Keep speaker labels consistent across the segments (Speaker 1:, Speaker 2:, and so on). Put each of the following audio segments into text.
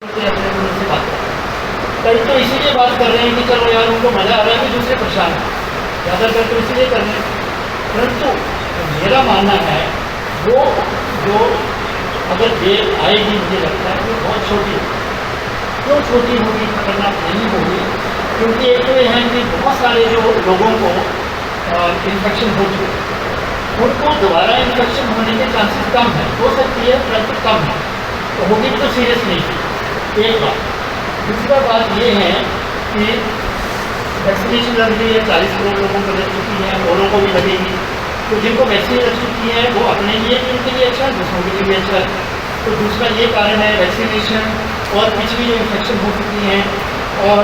Speaker 1: से बात कर कई तो इसीलिए बात कर रहे हैं कि चलो यार उनको मज़ा आ रहा है कि दूसरे परेशान है, ज़्यादातर तो इसीलिए कर रहे हैं। परंतु मेरा मानना है वो जो अगर जेल आएगी, मुझे लगता है वो बहुत छोटी होगी। क्यों छोटी होगी, खतरनाक नहीं होगी? क्योंकि एक तो ये है कि बहुत सारे जो लोगों को इन्फेक्शन हो चुके हैं, उनको दोबारा इन्फेक्शन होने के चांसेस कम है, हो सकती है परंतु कम है, तो होगी तो सीरियस नहीं थी। एक बात। दूसरा बात ये है कि वैक्सीनेशन लग रही है, 40 करोड़ लोगों को लग चुकी है, औरों को भी लगेगी। तो जिनको वैक्सीन लग चुकी है वो अपने लिए भी उनके लिए अच्छा है, दूसरों के लिए भी अच्छा है। तो दूसरा ये कारण है वैक्सीनेशन और पिछली जो इन्फेक्शन हो चुकी हैं, और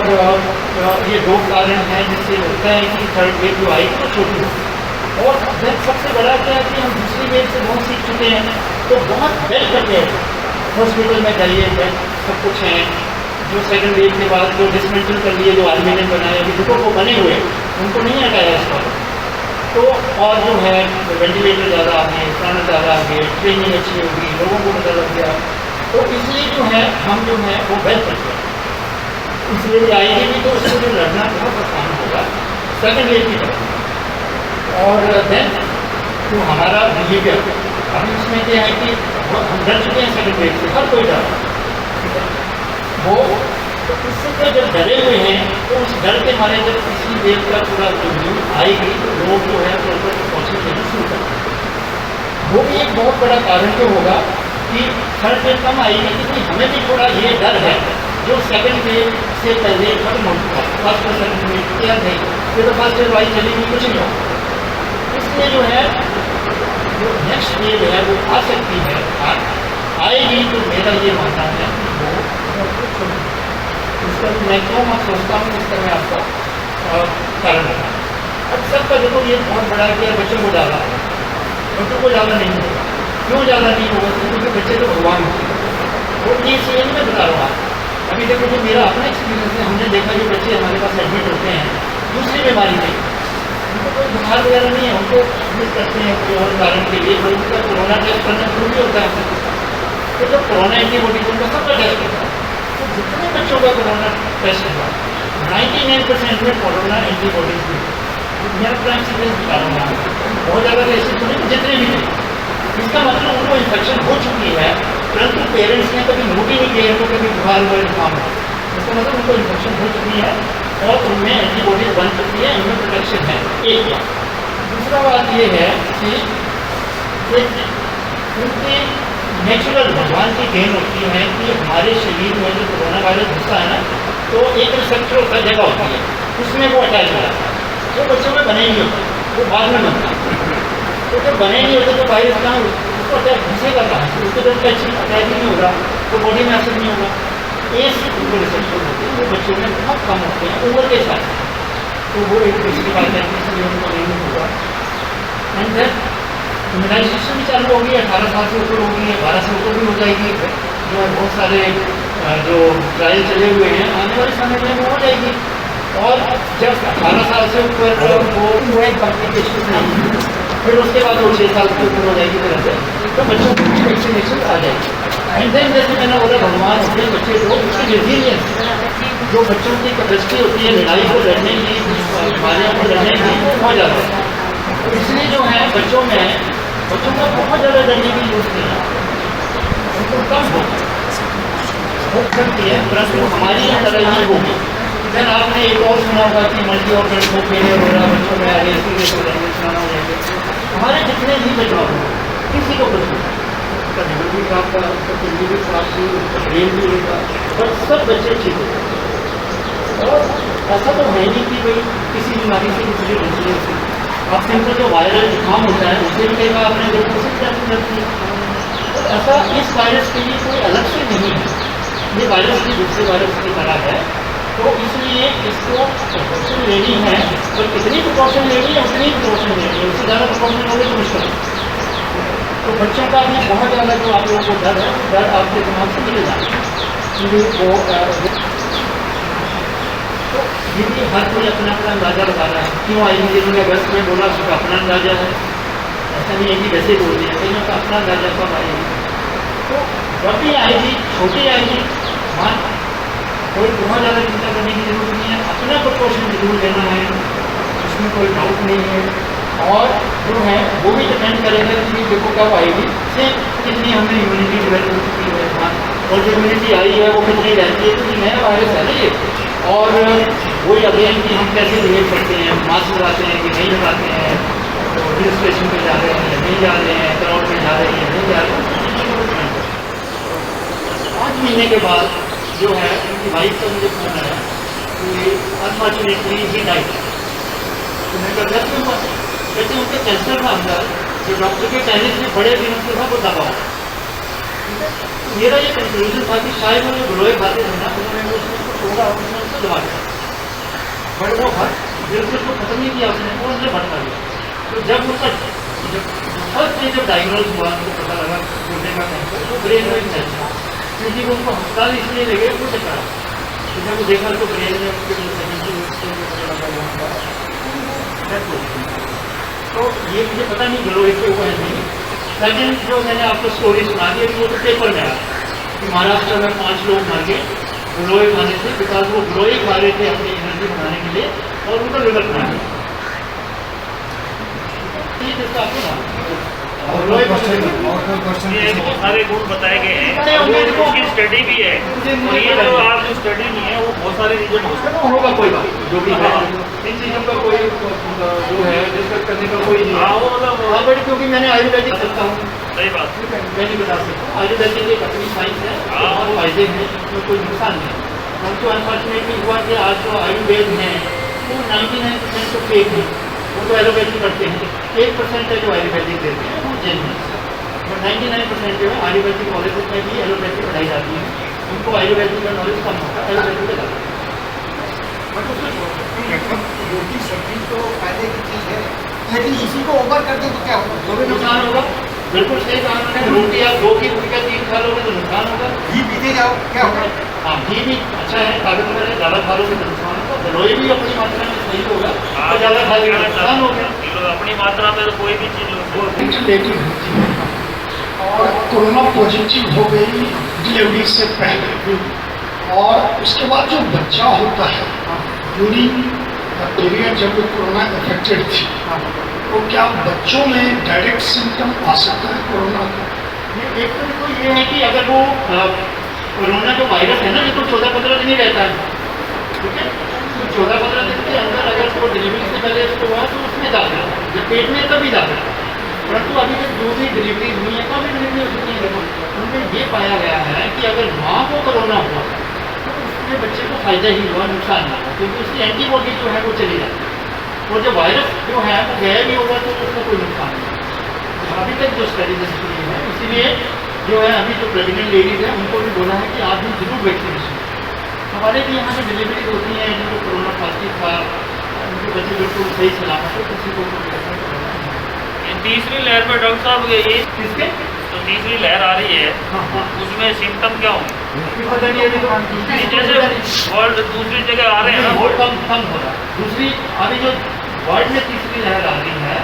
Speaker 1: ये दो कारण हैं जिससे लगता है कि थर्ड वेव जो आएगी वो छोटी होगी। और फिर सबसे बड़ा क्या है कि हम दूसरी वेव से बहुत सीख चुके हैं, तो बहुत वेल प्रिपेयर्ड हॉस्पिटल में जाइए, बेड सब कुछ हैं। जो सेकंड वेव के बाद जो डिसमेंटल कर लिए, जो आर्मी ने बनाए, अभी देखो वो बने हुए उनको नहीं हटाया इस पर। तो और जो है वेंटिलेटर ज़्यादा आ गए, प्राण ज़्यादा आ गए, ट्रेनिंग अच्छी होगी, लोगों को पता लग गया। तो इसलिए जो है हम जो है वो बेल करते हैं, इसलिए आएगी भी तो उसको जो लड़ना बहुत आसान होगा सेकंड वेव की तरफ। और देन जो हमारा बिहेवियर, अभी इसमें क्या है कि हम डर चुके हैं सेकंड वेव से, हर कोई डर वो, तो इससे तो जब डरे हुए हैं तो उस डर के मारे जब किसी वेव का पूरा न्यूज आएगी तो लोग जो है प्रॉपर प्रिकॉशन लेना शुरू कर देंगे। वो भी एक बहुत बड़ा कारण तो होगा कि थर्ड वेव कम आएगी, क्योंकि हमें भी थोड़ा ये डर है जो सेकंड वेव से पहले खत्म हो चुका है। फर्स्ट और सेकंड वेव क्या नहीं, ये तो फर्स्ट वेव आई चली गई, कुछ नहीं होगा। इसलिए जो है जो नेक्स्ट वेव है वो आ सकती है, आएगी तो मेरा ये मानना है वो इसका मैक्सिमम आप सोचता हूँ इसका मैं आपका कारण बताऊँ। अब सबका देखो ये बहुत बड़ा है कि बच्चों को ज़्यादा है, बच्चों को ज़्यादा नहीं होगा। क्यों ज़्यादा नहीं होगा? क्योंकि बच्चे तो भगवान होते हैं। वो ये इसलिए मैं बता रहा हूँ। अभी देखो जो मेरा अपना एक्सपीरियंस है, हमने देखा जो बच्चे हमारे पास एडमिट होते हैं दूसरी बीमारी में, उनको कोई बुखार वगैरह नहीं है, उनको एडमिट करते हैं कोई और कारण के लिए, तो उनका कोरोना टेस्ट करना जरूरी होता है। तो जब कोरोना एंटीबॉडी उनका सबका टेस्ट होता है, तो जितने बच्चों का कोरोना टेस्ट हुआ 99% में कोरोना एंटीबॉडीज भी, मेरा अपना एक्सपीरियंस बता रहा हूँ, बहुत ज़्यादा ऐसे तो नहीं, जितने भी थे। इसका मतलब उनको इन्फेक्शन हो चुकी है, परंतु पेरेंट्स ने कभी नोट ही नहीं किया तो कभी बुखार हुआ जुकाम है, इसका मतलब उनको इन्फेक्शन हो चुकी है और उनमें एंटीबॉडीज बन चुकी है, उनमें प्रोटेक्शन है। एक बात। दूसरा बात ये है कि उनकी नेचुरल भगवान की देन होती है कि हमारे शरीर में जो कोरोना वायरस घुसता है ना, तो एक रिसेप्टर होता है, जगह होती है, उसमें वो अटैच हो जाता है। वो बच्चों में बने नहीं होता, वो बाद में बनता है। तो जब बने नहीं होते तो वायरस कहाँ उसको अटैच घुसेगा कहाँ? उसको जब अटैच ही नहीं होगा तो बॉडी में असर नहीं होगा। ऐसे उनको रिसेप्टर होते हैं, वो बच्चों में बहुत कम होते हैं उम्र के साथ। तो वो एक दूसरी बात है, इसलिए उनको नहीं होगा। एंड देन इम्यूनाइजेशन भी चालू होगी, 18 साल से ऊपर होगी, 12 से ऊपर भी हो जाएगी। जो बहुत सारे जो ट्रायल चले हुए हैं, आने वाले समय में वो हो जाएगी। और जब 18 साल से ऊपर वो एक कॉम्प्लिकेशन नहीं, फिर उसके बाद वो 6 साल से ऊपर हो जाएगी तरह से, तो बच्चों की वैक्सीनेशन आ जाएगी। एंड देन जैसे मैंने बोला, भगवान अपने बच्चे को उसकी रेजिलियंस, जो बच्चों की कैपेसिटी होती है लड़ाई को लड़ने की, बीमारियों को लड़ने की, वो बहुत ज़्यादा है। तो इसलिए जो है बच्चों को बहुत ज़्यादा डरने की जरूरत नहीं है, उनको कम हो सकती है, परंतु हमारी तरह ही होगी। फिर आपने एक और सुना होगा कि मल्टी ऑर्गन को फेलियर हो रहा बच्चों में, आगे सीरियस हो जाएंगे, सुनाना हो जाएंगे। हमारे जितने भी बच्चों किसी को कुछ नहीं, उसका लिवर भी खराब था, उसका किडनी भी खराब थी, उसका ब्रेन भी होगा, पर सब बच्चे ठीक हो। और ऐसा तो है नहीं कि भाई किसी बीमारी से किसी को बचने से, आप सिंपल जो वायरल जुकाम होता है उससे भी कई बार आपने देखो से करती है। तो ऐसा इस वायरस के लिए कोई अलग से नहीं है, ये वायरस भी दूसरे वायरस की तरह है। तो इसलिए इसको प्रिकॉशन लेनी है, तो कितनी प्रिकॉशन लेनी है उतनी प्रिकॉशन लेनी है, उससे ज़्यादा प्रिकॉशन होगी तो मुश्किल है। तो बच्चों का भी बहुत ज़्यादा जो आप लोगों को डर है, डर आपके दिमाग से निकल जाए वो। तो ये भी हर कोई अपना अपना अंदाज़ा लगा रहा है। क्यों आएगी, जिन्होंने अगस्त में बोला उसका अपना अंदाज़ा है, ऐसा नहीं है कि वैसे बोल दिया, कहीं का अपना अंदाज़ा कब आएगी। तो जब भी आएगी, छोटी आएगी, हाँ, कोई बहुत ज़्यादा चिंता करने की जरूरत नहीं है, अपना प्रिकॉशन जरूर लेना है, उसमें कोई डाउट नहीं है। और जो है वो भी डिपेंड करेगा कि देखो कब आएगी, से कितनी हमें इम्यूनिटी डेवलप हो चुकी है, हाँ, और जो इम्यूनिटी आई है वो कितनी रहती है, क्योंकि नया वायरस है ना ये। और वही अगेन कि हम कैसे बिहेव करते हैं, मास्क लगाते हैं कि नहीं लगाते हैं, तो हिल स्टेशन पर जा रहे हैं नहीं जा रहे हैं, क्राउड में जा रहे हैं नहीं जा रहे हैं। 5 महीने के बाद जो है उनकी वाइफ का मुझे फोन आया कि अनफॉर्चुनेटली ही डाइड। तो मैं कहा क्यों हुआ? कहते उनके कैंसर था अंदर, जो डॉक्टर के कहने से बड़े दिनों से था वो दबा। मेरा ये कंक्लूजन था कि शायद वो जो ग्लोए खाते थे ना, उन्होंने उसको छोड़ा, उसने उसको दबा दिया, बट वो बिल्कुल उसको खत्म नहीं किया उसने, वो अंदर भटका गया। तो जब उसका फर्स्ट डे जब डायग्नोज हुआ, उनको पता लगा गुर्दे का कैंसर, तो ब्रेन में कैंसर था, क्योंकि वो उनको अस्पताल इसलिए ले गए वो चक्कर। तो जब वो देखा तो ब्रेन में उसके जो तो ये मुझे पता नहीं ग्लोए के वो है नहीं। सेकेंड जो मैंने आपको स्टोरी सुना दी वो तो पेपर में आया कि महाराष्ट्र में 5 लोग मर गए ग्लोए खाने से, बिकॉज वो ग्लोए खा रहे थे अपनी एनर्जी बनाने के लिए और उनका लिवर खा गया।
Speaker 2: सारे गुण बताए गए हैं, उसकी स्टडी भी है, और ये जो आप जो स्टडी नहीं है वो बहुत सारे रीजन हो सकते हैं।
Speaker 1: होगा कोई बात जो भी है, इन चीज़ों का कोई जो है डिस्कस करने का कोई नहीं।
Speaker 2: हाँ वो मतलब
Speaker 1: हाँ, बट क्योंकि मैंने आयुर्वेदिक करता हूँ,
Speaker 2: सही बात,
Speaker 1: मैं नहीं बता सकता। आयुर्वेदिक एक अपनी साइंस है, बहुत फायदे हैं, उसमें कोई नुकसान नहीं। परंतु अनफॉर्चुनेटली हुआ कि आज जो आयुर्वेद हैं वो 99% तो फेक है, वो तो एलोपैथी करते हैं, 1% है जो आयुर्वेदिक देते हैं वो जेन्युइन है। और 99% जो है आयुर्वेदिक कॉलेज में भी एलोपैथी पढ़ाई जाती है, उनको आयुर्वेदिक का नॉलेज कम होता है, एलोपैथी का ज़्यादा।
Speaker 3: बट उसमें रोटी सब्जी तो फायदे की चीज़ है, लेकिन इसी को ओवर कर दे तो क्या होगा?
Speaker 1: जो भी नुकसान होगा, बिल्कुल सही कहा मैंने। रोटी आप 2 की भूमिका 3 खा लोगे तो नुकसान होगा।
Speaker 3: घी पीते जाओ क्या होगा?
Speaker 1: हाँ, घी भी अच्छा है, ताकतवर है, ज़्यादा खा लोगे तो नुकसान होगा। दलोई भी अपनी मात्रा में सही होगा, तो ज़्यादा खा लोगे नुकसान हो गया।
Speaker 2: अपनी मात्रा में तो कोई भी चीज़
Speaker 4: और कोरोना पॉजिटिव हो गई डिलीवरी से पहले, और उसके बाद जो बच्चा होता है ड्यूरिंग पीरियड जब वो कोरोना इफेक्टेड थी, तो क्या बच्चों में डायरेक्ट सिम्टम आ सकता है कोरोना का?
Speaker 1: एक तो ये है कि अगर वो कोरोना जो वायरस है ना, ये तो 14-15 दिन ही रहता है, ठीक है। तो 14-15 दिन के अंदर अगर वो डिलीवरी से पहले इसको हुआ तो उसमें दाखिल है, जब पेट में तभी दाखिल है। परंतु अभी तक जो भी डिलीवरी हुई है, काफ़ी डिलीवरी हो चुकी है, उनमें ये पाया गया है कि अगर माँ को कोरोना हुआ तो उसके बच्चे को फायदा ही हुआ, नुकसान नहीं हुआ, क्योंकि उसकी एंटीबॉडी जो है वो चली जाती है, और जो वायरस जो है वो गया भी होगा तो उसका कोई नुकसान नहीं है। अभी तक जो स्टडीज हुई है, इसीलिए जो है अभी जो प्रेगनेंट लेडीज़ हैं उनको भी बोला है कि आप भी जरूर वैक्सीनेशन। हमारे भी यहाँ पे डिलीवरी होती है, जिनको कोरोना पॉजिटिव था, उनके बच्चे बिल्कुल सही सलामत है, किसी को
Speaker 2: तीसरी लहर में डॉक्टर साहब ये
Speaker 1: किसके
Speaker 2: तो तीसरी लहर आ रही है,
Speaker 1: हाँ,
Speaker 2: उसमें सिम्टम क्या होंगे?
Speaker 1: पता नहीं, अभी तो
Speaker 2: जैसे वर्ल्ड दूसरी जगह आ रहे हैं ना,
Speaker 1: बहुत कम हो रहा है। दूसरी अभी जो वर्ल्ड में तीसरी लहर आ रही है,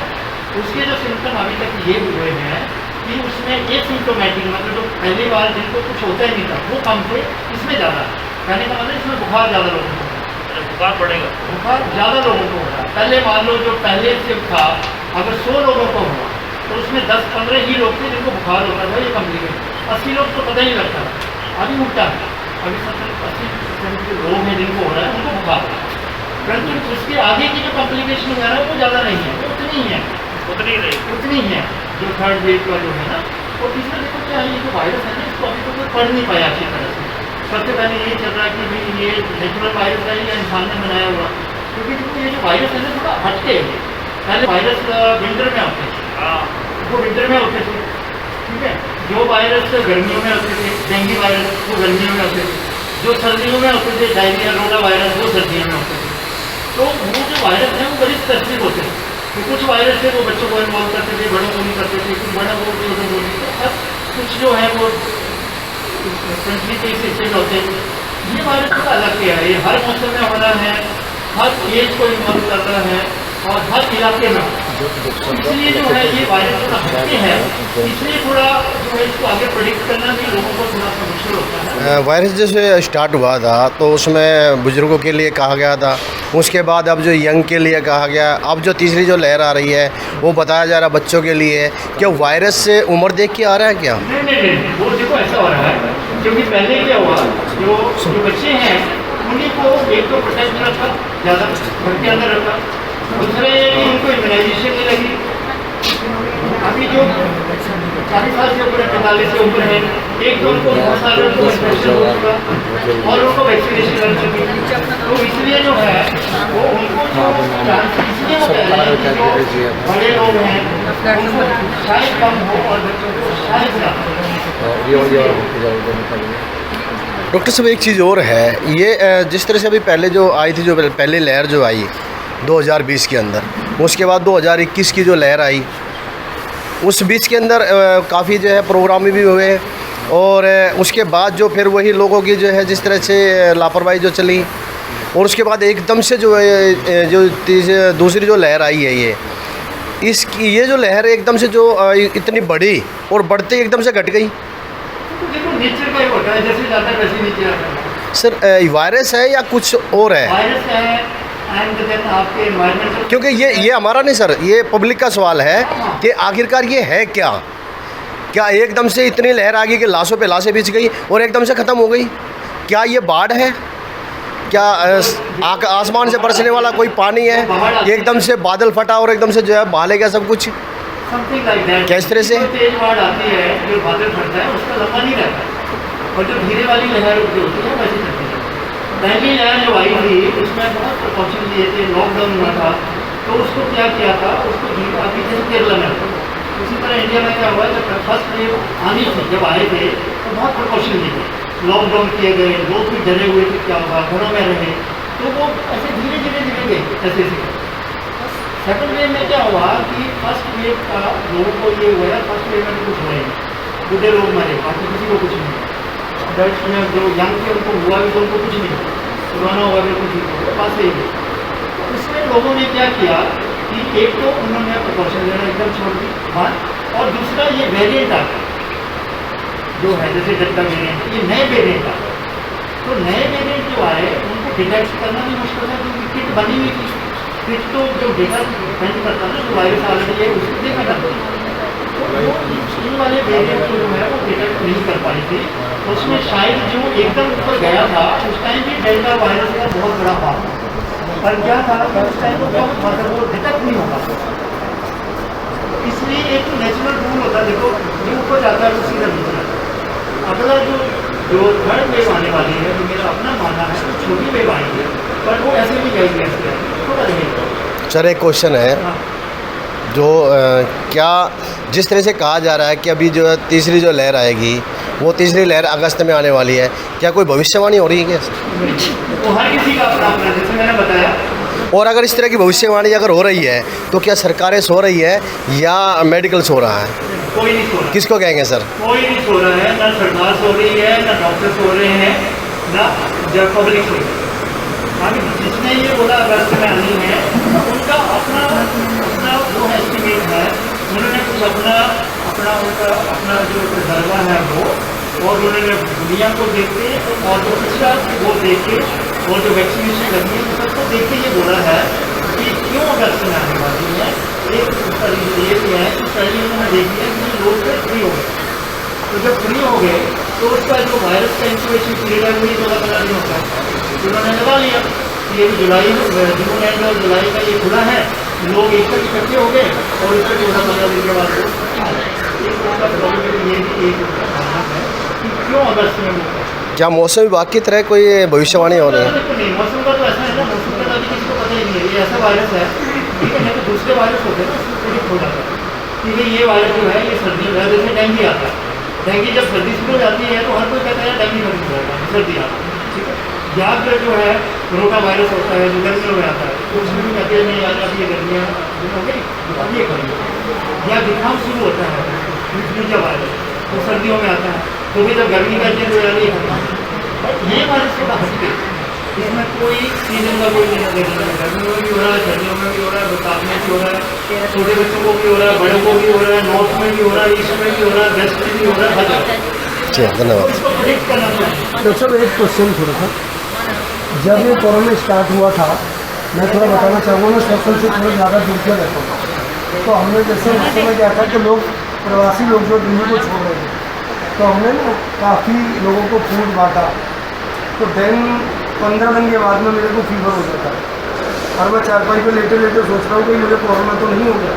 Speaker 1: उसके जो सिम्टम अभी तक ये हुए हैं कि उसमें ये सिम्टोमेटिक, मतलब जो पहली बार जिनको कुछ होता ही नहीं था वो कम थे, इसमें ज़्यादा। कहने का मतलब इसमें बुखार ज़्यादा लोगों को,
Speaker 2: बुखार बढ़ेगा,
Speaker 1: बुखार ज़्यादा लोगों को हो रहा है। पहले मान लो जो पहले से था, अगर 100 लोगों को हुआ तो उसमें 10-15 ही लोग थे जिनको बुखार हो रहा था, ये कम्प्लीकेट 80 लोग तो पता ही नहीं लगता। अभी उल्टा है, अभी 70-80% के लोग हैं जिनको हो रहा है, उनको बुखार हो रहा है, परंतु उसके आगे की जो कॉम्प्लिकेशन वगैरह है वो ज़्यादा नहीं है, वो उतनी ही है, उतनी ही है जो थर्ड वेव का जो है ना। और तीसरा देखो क्या है, ये जो वायरस है ना, इसको अभी तो कोई पढ़ नहीं पाया अच्छी तरह से। सबसे पहले ये चल रहा है कि भाई ये नेचुरल वायरस है या इंसान ने बनाया हुआ, क्योंकि देखो ये जो वायरस है ना थोड़ा हटके है। पहले वायरस विंटर में होते थे, वो विंटर में होते थे, ठीक है। जो वायरस गर्मियों में होते थे, डेंगू वायरस वो गर्मियों में होते थे, जो सर्दियों में होते थे डायरिया रोटा वायरस वो सर्दियों में होते थे। तो वो जो वायरस है वो बड़ी स्पेसिफिक होते हैं। तो कुछ वायरस है वो बच्चों को इन्वॉल्व करते थे, बड़ों को नहीं करते थे, कुछ बड़ा वो छोटे को नहीं। तो अब कुछ जो है वो फ्रेंडली के हिस्से में होते हैं। ये वायरस का अलग क्या है, ये हर मौसम में हो रहा है, हर एज को इन्वॉल्व कर रहा है, और हर इलाके में, इसलिए जो है ये वायरस थोड़ा हटके है, इसलिए थोड़ा जो है इसको आगे प्रेडिक्ट करना भी लोगों को थोड़ा सा मुश्किल होता है।
Speaker 5: वायरस जैसे स्टार्ट हुआ था तो उसमें बुज़ुर्गों के लिए कहा गया था, उसके बाद अब जो यंग के लिए कहा गया, अब जो तीसरी जो लहर आ रही है वो बताया जा रहा है बच्चों के लिए है। क्या वायरस से उम्र देख के आ रहा है क्या?
Speaker 1: नहीं, वो देखो ऐसा हो रहा है क्योंकि पहले क्या हुआ, जो बच्चे हैं उन्हीं को एक तो प्रोटेक्ट में रखा, ज़्यादा घर के अंदर रखा, दूसरा ये कि उनको इम्यूनाइजेशन नहीं लगी। अभी जो 40 साल से ऊपर 45 से ऊपर है, एक तो उनको बहुत सारे उनको इन्फेक्शन हो चुका और उनको वैक्सीनेशन लग चुकी, तो इसलिए जो है वो उनको जो इसलिए वो कह रहे हैं कि जो बड़े लोग हैं उनको शायद कम हो और बच्चों को शायद ज़्यादा।
Speaker 5: डॉक्टर साहब एक चीज़ और है, ये जिस तरह से अभी पहले जो आई थी, जो पहली लहर जो आई 2020 के अंदर, उसके बाद 2021 की जो लहर आई, उस बीच के अंदर काफ़ी जो है प्रोग्राम भी हुए और उसके बाद जो फिर वही लोगों की जो है जिस तरह से लापरवाही जो चली और उसके बाद एकदम से जो है जो दूसरी जो लहर आई है ये जो लहर एकदम से जो इतनी बढ़ी और बढ़ते एकदम से घट गई।
Speaker 1: तो देखो नेचर का ही होता है, जैसे जाता है वैसे नीचे आता है।
Speaker 5: सर वायरस है या कुछ और है?
Speaker 1: वायरस है एंड देन आपके एनवायरमेंट,
Speaker 5: क्योंकि ये हमारा नहीं सर, ये पब्लिक का सवाल है कि आखिरकार ये है क्या? क्या एकदम से इतनी लहर आ गई कि लाशों पे लाशें बिछ गई और एकदम से ख़त्म हो गई? क्या ये बाढ़ है? क्या आसमान से बरसने वाला कोई पानी है, एकदम से बादल फटा और एकदम से जो है बहा ले गया सब कुछ?
Speaker 1: Something like that.
Speaker 5: किस तरह से?
Speaker 1: तेज बाढ़ आती है, जो बादल फटता है उसका लंबा नहीं रहता और जो धीरे वाली लहर जो होती है वैसे चलती है। पहली लहर जो आई थी उसमें बहुत प्रिकॉशन लिए थे, लॉकडाउन हुआ था, तो उसको क्या किया था, उसको अभी जैसे केरला में था, उसी तरह इंडिया में क्या हुआ, जब फर्स्ट वेव आनी थी, जब आए थे तो बहुत प्रिकॉशन लिए थे, लॉकडाउन किए गए, लोग भी डरे हुए थे क्या होगा, घरों में रहे, तो वो ऐसे धीरे धीरे गए ऐसे ऐसे। सेकंड वेव में क्या हुआ कि फर्स्ट वेव का लोगों को ये हुआ, फर्स्ट वेव में कुछ हुआ नहीं, बुढ़े लोग मरे, बाकी किसी को कुछ नहीं, दर्द में जो यंग थे उनको हुआ भी तो उनको कुछ नहीं, पुराना हुआ भी कुछ नहीं, बात सही है। इसमें लोगों ने क्या किया कि एक तो उन्होंने प्रिकॉशन लेना एकदम छोड़ दी बात, और दूसरा ये वेरिएंट आ गया जो है जैसे डेल्टा वेरिएंट, ये नए वेरिएंट आ गए, तो नए वेरिएंट जो आए उनको डिटेक्ट करना भी मुश्किल है क्योंकि किट बनी हुई थी, किट तो जो डेटा डिपेंड करता है जो वायरस ऑलरेडी है उसको देखा जाता है, तो वो इन वाले वेरिएंट जो है वो डिटेक्ट नहीं कर पाई थी, उसमें शायद जो एकदम ऊपर गया था उस टाइम भी डेल्टा वायरस का बहुत बड़ा पार्ट था, पर क्या था कि उस टाइम को कम था, वो डिटेक्ट नहीं होता, इसलिए एक नेचुरल रूल होता है, देखो जो ऊपर जाता है वो सीधा नीचे जाता है। अगला जो थर्ड वेव आने वाली है, जो मेरा अपना मानना है, तो छोटी वेव आई है, पर वो ऐसे भी जाएगी, थोड़ा रहेगा।
Speaker 5: सर एक क्वेश्चन है, जो क्या जिस तरह से कहा जा रहा है कि अभी जो तीसरी जो लहर आएगी वो तीसरी लहर अगस्त में आने वाली है, क्या कोई भविष्यवाणी हो रही है क्या?
Speaker 1: तो हर किसी का अपना अपना, जैसे मैंने बताया।
Speaker 5: और अगर इस तरह की भविष्यवाणी अगर हो रही है तो क्या सरकारें सो रही है या मेडिकल सो रहा है?
Speaker 1: कोई नहीं सो रहा।
Speaker 5: किसको कहेंगे सर?
Speaker 1: कोई नहीं सो रहा है, ना सरकार सो रही है, ना डॉक्टर सो रहे हैं, ना जब पब्लिक सो रही है। जिसने ये बोला अगस्त में आनी है उनका अपना वो एस्टिमेट है, उन्होंने कुछ अपना जो तजर्बा है वो, और उन्होंने दुनिया को देख के और जो पिछला वो देख के और जो वैक्सीनेशन लगी है सबको देख के ये बोला है कि क्यों अगस्त में आने वाली है। एक ये भी है कि पहले उन्होंने देखी है कि लोग फ्री हो गए, तो जब फ्री हो गए तो उसका जो वायरस का इंक्यूबेशन पीरियड है वही 12-15 दिन होता है, उन्होंने लगा लिया कि ये जुलाई जून एंड और जुलाई का ये खुला है, लोग एक तक इकट्ठे हो गए और उसका 14-15 दिन के बाद ये भी एक कारण है कि क्यों अगस्त में वो।
Speaker 5: क्या मौसम विभाग की तरह कोई भविष्यवाणी हो रही है?
Speaker 1: नहीं, मौसम का तो ऐसा है ना, मौसम का अभी किसी को पता ही नहीं है, ये ऐसा वायरस है, ठीक है, नहीं तो दूसरे वायरस होते हैं ना उसको प्रेडिक्ट हो जाता है कि ये वायरस जो है ये सर्दी में, जैसे डेंगू आता है, डेंगू जब सर्दी शुरू हो जाती है तो हर कोई कहता है डेंगू खत्म हो जाएगा, सर्दी आता है, ठीक है। या फिर जो है कोरोना वायरस होता है जो गर्मियों में आता है, तो उसमें भी कहते हैं नहीं यार अब ये गर्मियाँ हो गई अब ये करेंगे। या जुकाम शुरू होता है इन्फ्लुएंजा वायरस, तो सर्दियों में आता है, तो भी जब गर्मी का चेंज हो जाती है खत्म। ये वायरस थोड़ा हटके इसमें कोई सीजन का कोई लेना देना नहीं, गर्मियों में भी हो रहा है, सर्दियों में भी हो रहा है, बरसात में भी हो रहा है, छोटे बच्चों को भी हो रहा है, बड़ों को भी हो रहा है, नॉर्थ में भी हो रहा है, ईस्ट में भी हो रहा है, वेस्ट में भी हो रहा है, हर जगह।
Speaker 5: जी धन्यवाद।
Speaker 1: इसको प्रेडिक्ट करना चाहिए।
Speaker 6: डॉक्टर साहब एक क्वेश्चन थोड़ा सा, जब ये कोरोना स्टार्ट हुआ था, मैं थोड़ा बताना चाहूँगा, मैं सर्कल से थोड़ा ज़्यादा जुड़ के रहता हूँ, तो हमने जैसे उस समय क्या था कि लोग प्रवासी लोग जो दिल्ली को छोड़ रहे थे, तो हमने ना काफ़ी लोगों को फूड बांटा, तो देन 15 दिन के बाद में मेरे को फीवर हो जाता है और मैं चारपाई पे लेटे लेटे सोच रहा हूँ कि मुझे कोरोना तो नहीं हो गया।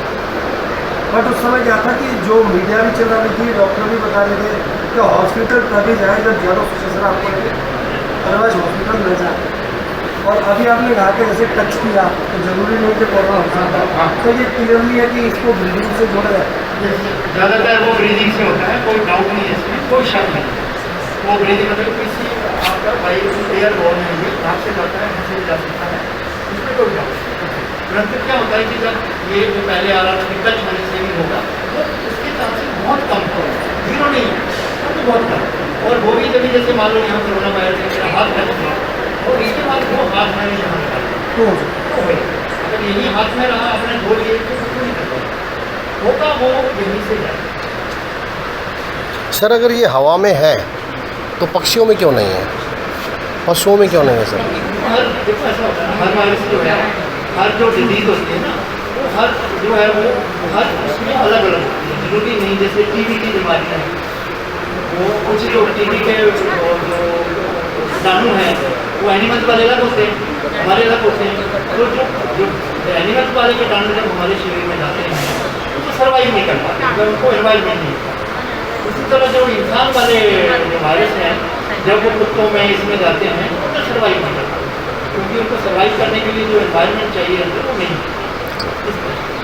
Speaker 6: बट उस समय क्या था कि जो मीडिया भी चल रही थी, डॉक्टर भी बता रहे थे कि हॉस्पिटल तभी जाए जब ज़्यादा सिचुएशन आपको लगे, अदरवाइज हॉस्पिटल न जाए। और अभी आपने कहा कि जैसे टच किया तो ज़रूरी नहीं कि कोरोना हो सकता है, तो ये क्लियरली है कि इसको ब्रीदिंग से जोड़ा जाए।
Speaker 1: ज़्यादातर वो ब्रीदिंग से होता है, कोई डाउट नहीं है इसमें, कोई शक नहीं। वो ब्रीदिंग मतलब किसी आपका वायु एयर बॉर्न है, ये नाक से जाता है, मुँह से जा सकता है, इसमें कोई डाउट नहीं। परंतु क्या होता है कि जब ये जो पहले आ रहा था टच होने से भी होगा, वो उसके चांसेस बहुत कम होगा, जीरो नहीं है तो बहुत कम। और वो भी जब जैसे मान लो यहाँ कोरोना वायरस है, मेरा हाथ टच हुआ और इसके बाद वो हाथ में यहाँ निकाल
Speaker 6: तो
Speaker 1: अगर यही हाथ में रहा, आपने धो लिए तो कुछ नहीं करता होगा, वो यहीं से जाए।
Speaker 5: सर अगर ये हवा में है तो पक्षियों में क्यों नहीं है, पशुओं में क्यों नहीं है सर?
Speaker 1: हर देखो ऐसा होता है, हर वायरस जो है, हर जो डिजीज होती है ना, वो हर जो है वो हर उसमें अलग अलग होती है, जरूरी नहीं। जैसे टीबी की बीमारियाँ हैं, वो कुछ जो टीबी के जो कीटाणु हैं वो एनिमल्स वाले अलग होते हैं, हमारे अलग होते हैं। तो जो एनिमल्स वाले कीटाणु जब हमारे शरीर में जाते हैं तो सर्वाइव नहीं कर पाते, तो उनको एनवायरमेंट नहीं होता। उसी तरह जो इंसान वाले जो वायरस हैं, जब वो कुत्तों में इसमें जाते हैं तो सर्वाइव नहीं कर पाते, क्योंकि उनको सर्वाइव करने के लिए जो एनवायरनमेंट चाहिए अंदर वो नहीं है।